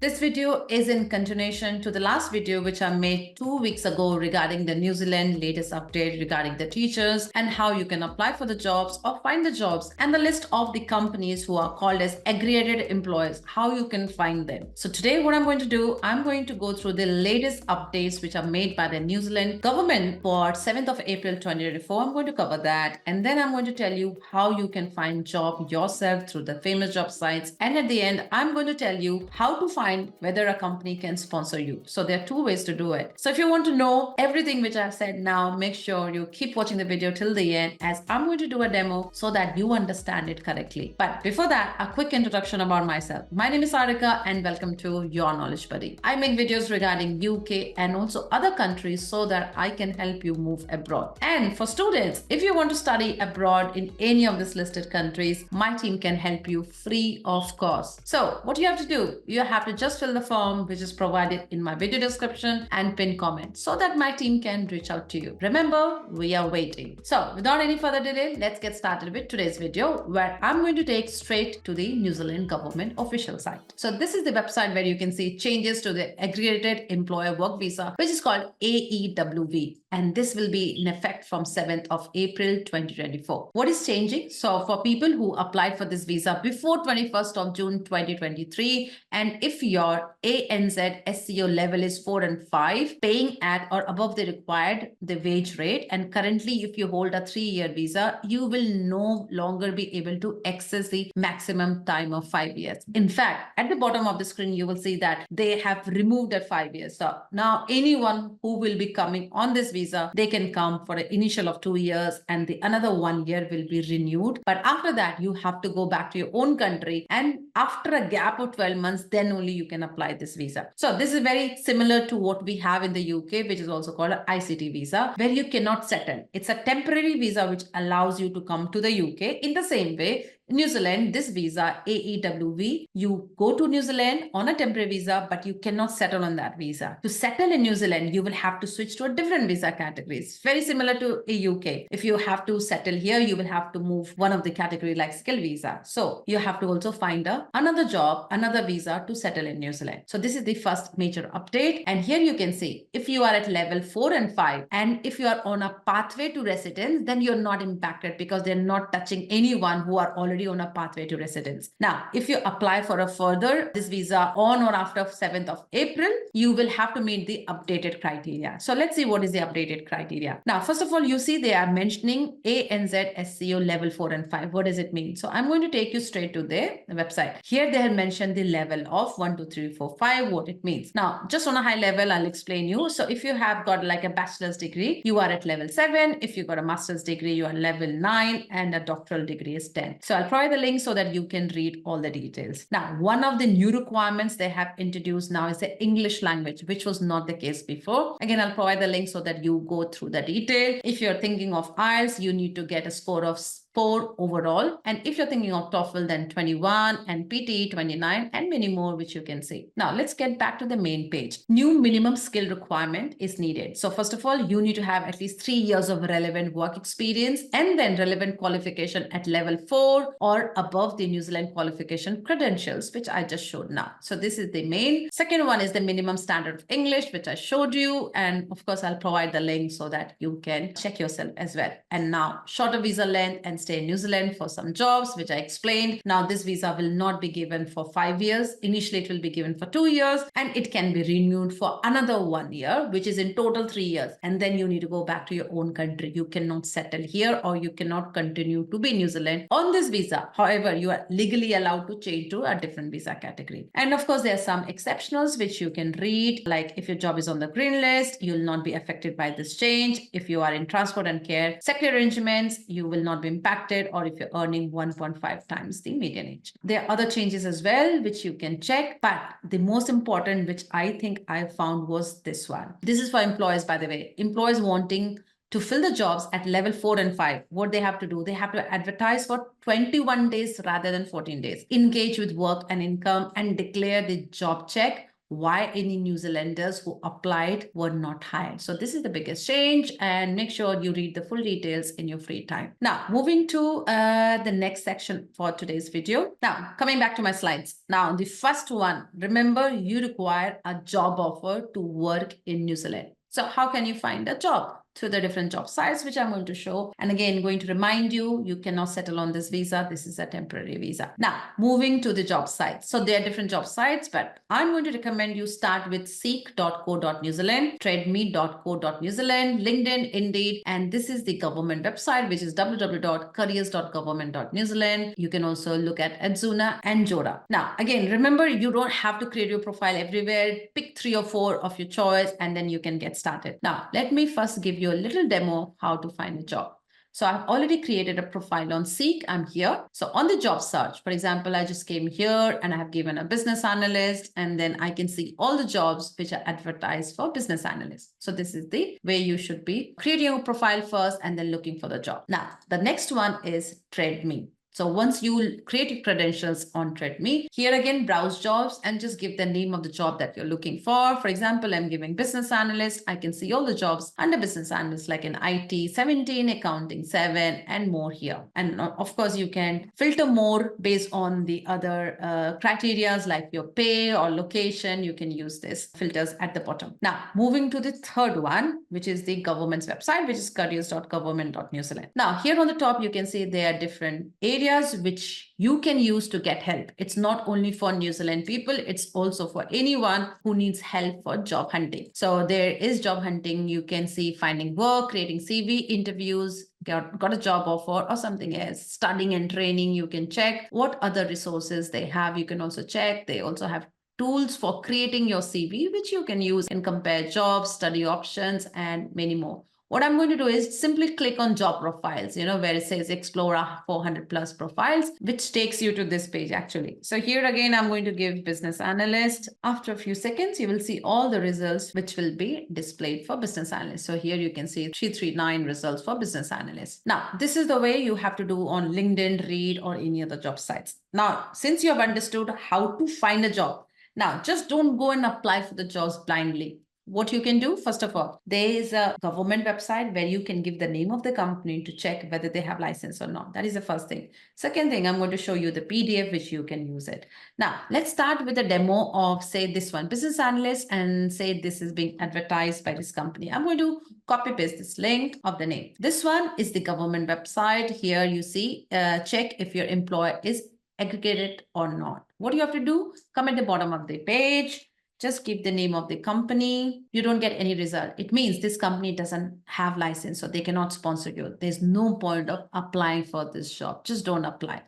This video is in continuation to the last video which I made 2 weeks ago regarding the New Zealand latest update regarding the teachers and how you can apply for the jobs or find the jobs and the list of the companies who are called as accredited employers, how you can find them. So today what I'm going to do, I'm going to go through the latest updates which are made by the New Zealand government for 7th of April 2024. I'm going to cover that, and then I'm going to tell you how you can find job yourself through the famous job sites, and at the end I'm going to tell you how to find whether a company can sponsor you. So there are two ways to do it. So if you want to know everything which I've said now, make sure you keep watching the video till the end, as I'm going to do a demo so that you understand it correctly. But before that, a quick introduction about myself. My name is Sarica and welcome to Your Knowledge Buddy. I make videos regarding UK and also other countries so that I can help you move abroad. And for students, if you want to study abroad in any of these listed countries, my team can help you free of cost. So what you have to do, you have to just fill the form which is provided in my video description and pin comment so that my team can reach out to you. Remember, we are waiting. So without any further delay, let's get started with today's video, where I'm going to take straight to the New Zealand government official site. So this is the website where you can see changes to the Accredited Employer Work Visa, which is called AEWV. And this will be in effect from 7th of April 2024. What is changing? So for people who applied for this visa before 21st of June 2023, and if your ANZSCO level is 4 and 5, paying at or above the required the wage rate, and currently if you hold a 3-year visa, you will no longer be able to access the maximum time of 5 years. In fact, at the bottom of the screen, you will see that they have removed that 5 years. So now anyone who will be coming on this visa, they can come for an initial of 2 years and the another 1 year will be renewed. But after that, you have to go back to your own country, and after a gap of 12 months, then only you can apply this visa. So this is very similar to what we have in the UK, which is also called an ICT visa, where you cannot settle. It's a temporary visa which allows you to come to the UK. In the same way, New Zealand, this visa, AEWV, you go to New Zealand on a temporary visa, but you cannot settle on that visa. To settle in New Zealand, you will have to switch to a different visa category. It's very similar to a UK. If you have to settle here, you will have to move one of the category like skill visa. So you have to also find another job, another visa to settle in New Zealand. So this is the first major update. And here you can see, if you are at level 4 and 5, and if you are on a pathway to residence, then you're not impacted because they're not touching anyone who are already on a pathway to residence. Now, if you apply for a further this visa on or after 7th of April, you will have to meet the updated criteria. So let's see what is the updated criteria. Now, first of all, you see they are mentioning ANZSCO level 4 and 5. What does it mean? So I'm going to take you straight to their website. Here they have mentioned the level of 1, 2, 3, 4, 5, what it means. Now, just on a high level, I'll explain you. So if you have got like a bachelor's degree, you are at level 7. If you got a master's degree, you are level 9, and a doctoral degree is 10. So I'll provide the link so that you can read all the details. Now, one of the new requirements they have introduced now is the English language, which was not the case before. Again, I'll provide the link so that you go through the detail. If you're thinking of IELTS, you need to get a score of 4 overall. And if you're thinking of TOEFL, then 21, and PT 29, and many more, which you can see. Now, let's get back to the main page. New minimum skill requirement is needed. So first of all, you need to have at least 3 years of relevant work experience, and then relevant qualification at level 4 or above the New Zealand qualification credentials, which I just showed now. So this is the main. Second one is the minimum standard of English, which I showed you. And of course, I'll provide the link so that you can check yourself as well. And now, shorter visa length and stay in New Zealand for some jobs, which I explained. Now, this visa will not be given for 5 years. Initially, it will be given for 2 years, and it can be renewed for another 1 year, which is in total 3 years. And then you need to go back to your own country. You cannot settle here, or you cannot continue to be in New Zealand on this visa. However, you are legally allowed to change to a different visa category. And of course, there are some exceptionals which you can read, like if your job is on the green list, you will not be affected by this change. If you are in transport and care sector arrangements, you will not be impacted, or if you're earning 1.5 times the median age. There are other changes as well, which you can check. But the most important, which I think I found, was this one. This is for employers, by the way. Employers wanting to fill the jobs at level 4 and 5, what they have to do, they have to advertise for 21 days rather than 14 days, engage with work and income, and declare the job check why any New Zealanders who applied were not hired. So this is the biggest change, and make sure you read the full details in your free time. Now, moving to the next section for today's video. Now, coming back to my slides. Now, the first one, remember you require a job offer to work in New Zealand. So how can you find a job? Through the different job sites, which I'm going to show. And again, going to remind you, you cannot settle on this visa. This is a temporary visa. Now, moving to the job sites. So there are different job sites, but I'm going to recommend you start with seek.co.new Zealand, trademe.co.new Zealand, LinkedIn, Indeed, and this is the government website, which is www.careers.government.new Zealand. You can also look at Adzuna and Joda. Now, again, remember, you don't have to create your profile everywhere. Pick 3 or 4 of your choice, and then you can get started. Now, let me first give you a little demo of how to find a job. So I've already created a profile on Seek. I'm here. So on the job search, for example, I just came here and I have given a business analyst, and then I can see all the jobs which are advertised for business analysts. So this is the way you should be creating a profile first and then looking for the job. Now, the next one is TradeMe. So once you create your credentials on TradeMe, here again, browse jobs and just give the name of the job that you're looking for. For example, I'm giving business analyst. I can see all the jobs under business analyst, like in IT 17, accounting 7, and more here. And of course, you can filter more based on the other criterias like your pay or location. You can use this filters at the bottom. Now, moving to the third one, which is the government's website, which is careers.government.new Zealand. Now, here on the top, you can see there are different areas which you can use to get help. It's not only for New Zealand people, it's also for anyone who needs help for job hunting. So there is job hunting. You can see finding work, creating CV, interviews, got a job offer or something else, studying and training. You can check what other resources they have. You can also check. They also have tools for creating your CV, which you can use and compare jobs, study options, and many more. What I'm going to do is simply click on job profiles, where it says explore 400 plus profiles, which takes you to this page actually. So here again, I'm going to give business analyst. After a few seconds, you will see all the results which will be displayed for business analyst. So here you can see 339 results for business analyst. Now, this is the way you have to do on LinkedIn, Reed, or any other job sites. Now, since you have understood how to find a job, now just don't go and apply for the jobs blindly. What you can do, first of all, there is a government website where you can give the name of the company to check whether they have license or not. That is the first thing. Second thing, I'm going to show you the PDF which you can use it. Now, let's start with a demo of, say, this one, business analyst, and say this is being advertised by this company. I'm going to copy paste this link of the name. This one is the government website. Here you see, check if your employer is accredited or not. What do you have to do? Come at the bottom of the page. Just give the name of the company. You don't get any result. It means this company doesn't have license, so they cannot sponsor you. There's no point of applying for this job. Just don't apply.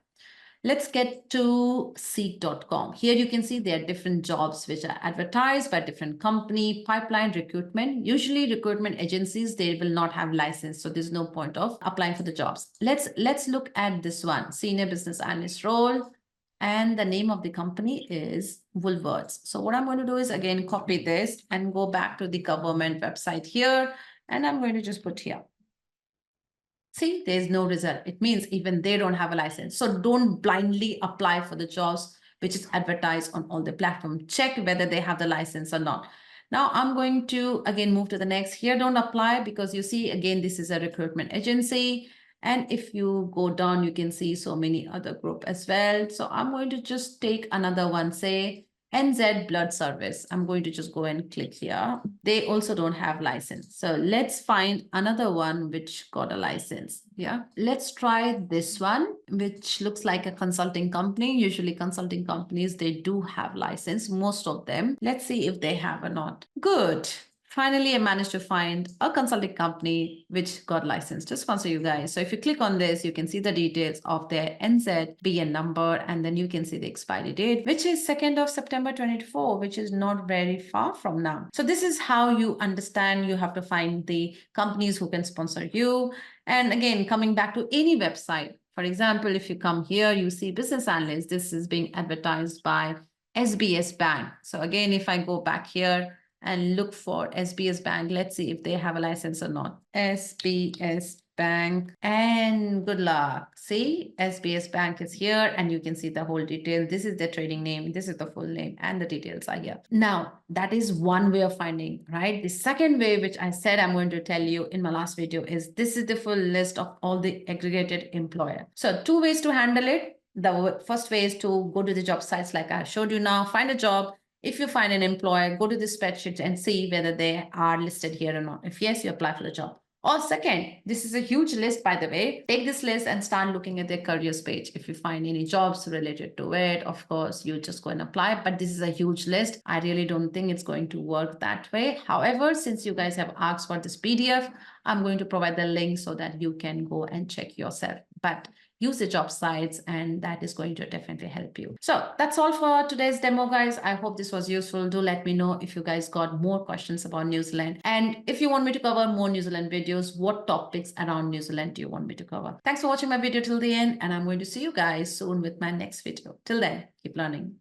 Let's get to seek.com. Here you can see there are different jobs which are advertised by different company, pipeline recruitment. Usually recruitment agencies, they will not have license, so there's no point of applying for the jobs. Let's look at this one, senior business analyst role. And the name of the company is Woolworths. So what I'm going to do is again copy this and go back to the government website here, and I'm going to just put here. See, there's no result. It means even they don't have a license. So don't blindly apply for the jobs which is advertised on all the platforms. Check whether they have the license or not. Now I'm going to again move to the next. Here, don't apply, because you see again this is a recruitment agency. And if you go down, you can see so many other group as well. So I'm going to just take another one, say NZ Blood Service. I'm going to just go and click here. They also don't have license. So let's find another one which got a license. Yeah, let's try this one, which looks like a consulting company. Usually consulting companies, they do have license, most of them. Let's see if they have or not. Good. Finally, I managed to find a consulting company which got licensed to sponsor you guys. So if you click on this, you can see the details of their NZBN number, and then you can see the expiry date, which is 2nd of September 2024, which is not very far from now. So this is how you understand you have to find the companies who can sponsor you. And again, coming back to any website, for example, if you come here, you see business analyst. This is being advertised by SBS Bank. So again, if I go back here and look for SBS Bank, let's see if they have a license or not. SBS Bank, and good luck. See, SBS Bank is here and you can see the whole detail. This is the trading name, this is the full name, and the details are here. Now, that is one way of finding, right? The second way, which I said I'm going to tell you in my last video, is this is the full list of all the aggregated employer. So two ways to handle it. The first way is to go to the job sites like I showed you now, find a job. If you find an employer, go to the spreadsheet and see whether they are listed here or not. If yes, you apply for the job. Or second, this is a huge list, by the way. Take this list and start looking at their careers page. If you find any jobs related to it, of course, you just go and apply. But this is a huge list. I really don't think it's going to work that way. However, since you guys have asked for this PDF, I'm going to provide the link so that you can go and check yourself. But use the job sites, and that is going to definitely help you. So that's all for today's demo, guys. I hope this was useful. Do let me know if you guys got more questions about New Zealand, and if you want me to cover more New Zealand videos, what topics around New Zealand do you want me to cover? Thanks for watching my video till the end, and I'm going to see you guys soon with my next video. Till then, keep learning.